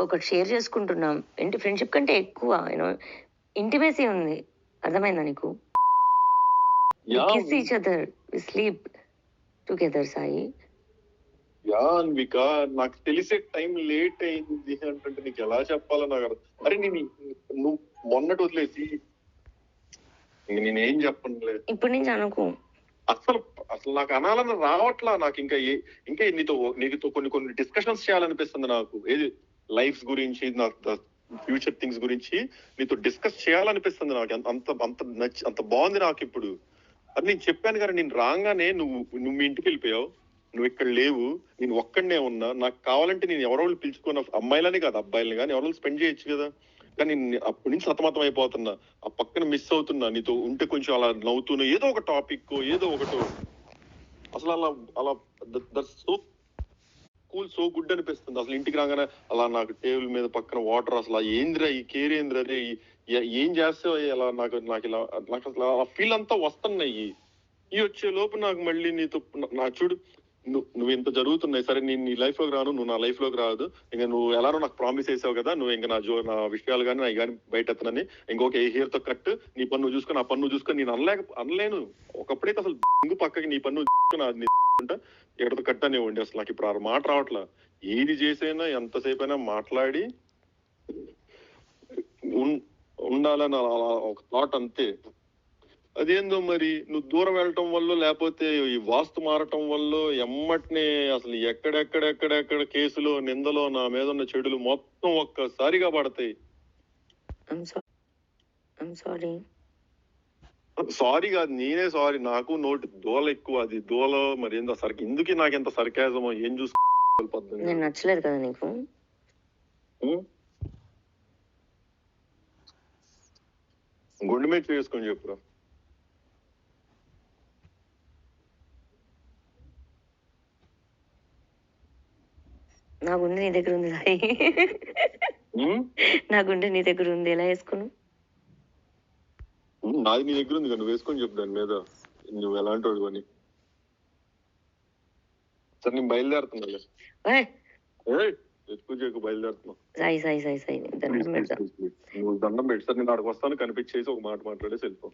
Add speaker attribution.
Speaker 1: ఒకటి షేర్ చేసుకుంటున్నాం. ఏంటి ఫ్రెండ్‌షిప్ కంటే ఎక్కువ ఇంటిమేసీ ఉంది. అర్థమైందా నీకు? We
Speaker 2: yeah!
Speaker 1: Kiss each other. We sleep together Sai.
Speaker 2: Yeah! Anvika నాకు తెలిసే టైం లేట్ అయింది అంటుంటే నీకెలా చెప్పాలో అరే నువ్వు మొన్నటి వదిలేసి నేనేం చెప్పనులే.
Speaker 1: ఇప్పటి నుంచి అనుకో.
Speaker 2: అసలు అసలు నాకు అనాలని రావట్లా. నాకు ఇంకా నీతో కొన్ని డిస్కషన్స్ చేయాలనిపిస్తుంది నాకు. ఏది లైఫ్ గురించి, ఫ్యూచర్ థింగ్స్ గురించి నీతో డిస్కస్ చేయాలనిపిస్తుంది నాకు. అంత బాగుంది నాకు ఇప్పుడు. అది నేను చెప్పాను కదా, నేను రాగానే నువ్వు మీ ఇంటికి వెళ్ళిపోయావు. నువ్వు ఇక్కడ లేవు. నేను ఒక్కడనే ఉన్నా. నాకు కావాలంటే నేను ఎవరో పిలుచుకున్న అమ్మాయిలని కాదు, అబ్బాయిలని కానీ ఎవరో స్పెండ్ చేయొచ్చు కదా. కానీ అప్పటి నుంచి సతమతం అయిపోతున్నా. ఆ పక్కన మిస్ అవుతున్నా. నీతో ఉంటే కొంచెం అలా నవ్వుతున్నా, ఏదో ఒక టాపిక్ ఏదో ఒకటో. అసలు అలా అలా that's so cool, so good అనిపిస్తుంది. అసలు ఇంటికి రాగానే అలా నాకు టేబుల్ మీద పక్కన వాటర్, అసలు ఏంద్రా ఈ కేర్ ఏంద్రా, రే ఏం చేస్తావు ఇలా నాకు అసలు ఆ ఫీల్ అంతా వస్తున్నాయి. ఈ వచ్చే లోపు నాకు మళ్ళీ నీతో నాకు చూడు, నువ్వు ఇంత జరుగుతున్నాయి. సరే నేను నీ లైఫ్ లోకి రాను, నువ్వు నా లైఫ్ లోకి రాదు. ఇంకా నువ్వు ఎలానో నాకు ప్రామిస్ చేసావు కదా, నువ్వు ఇంకా నా విషయాలు కానీ అవి కానీ బయట ఎత్తనని. ఇంకొక ఏ హెయిర్ తో కట్, నీ పన్ను చూసుకొని ఆ పన్ను చూసుకొని నేను అనలేను. ఒకప్పుడైతే అసలు పక్కకి నీ పన్ను ఎక్కడితో కట్ అనేవ్వండి. అసలు నాకు ఇప్పుడు ఆ మాట రావట్లా. ఏది చేసైనా ఎంతసేపు అయినా మాట్లాడి ఉండాలని ఒక థాట్ అంతే. అదేందో మరి నువ్వు దూరం వెళ్ళటం వల్ల, లేకపోతే ఈ వాస్తు మారటం వల్ల ఎమ్మటినే అసలు ఎక్కడెక్కడ కేసులు, నిందలో, నా మీద ఉన్న చెడులు మొత్తం ఒక్కసారిగా పడతాయి. సారీ కాదు, నేనే సారీ. నాకు నోటి దోల ఎక్కువ. అది దోల మరి ఏందో ఎందుకు నాకు ఎంత సర్కాజమో ఏం
Speaker 1: నేను నచ్చలేదు కదా నీకు?
Speaker 2: గుండె మీద చేసుకొని చెప్పురా.
Speaker 1: నా గుండె నీ దగ్గర ఉంది సాయి. నా గుండె నీ దగ్గర ఉంది, ఎలా వేసుకున్నావు?
Speaker 2: నాది నీ దగ్గర ఉంది, నువ్వు వేసుకొని చెప్పు దాని మీద నువ్వు ఎలాంటి వాడు అని. సరే నేను బయలుదేరుతున్నా. ఎక్కువ బయలుదేరుతున్నా.
Speaker 1: సాయి సాయి సాయి సాయి దండం పెడతా.
Speaker 2: నువ్వు దండం పెట్టి సార్ నేను అక్కడికి వస్తాను, కనిపించేసి ఒక మాట మాట్లాడేసి వెళ్ళిపో.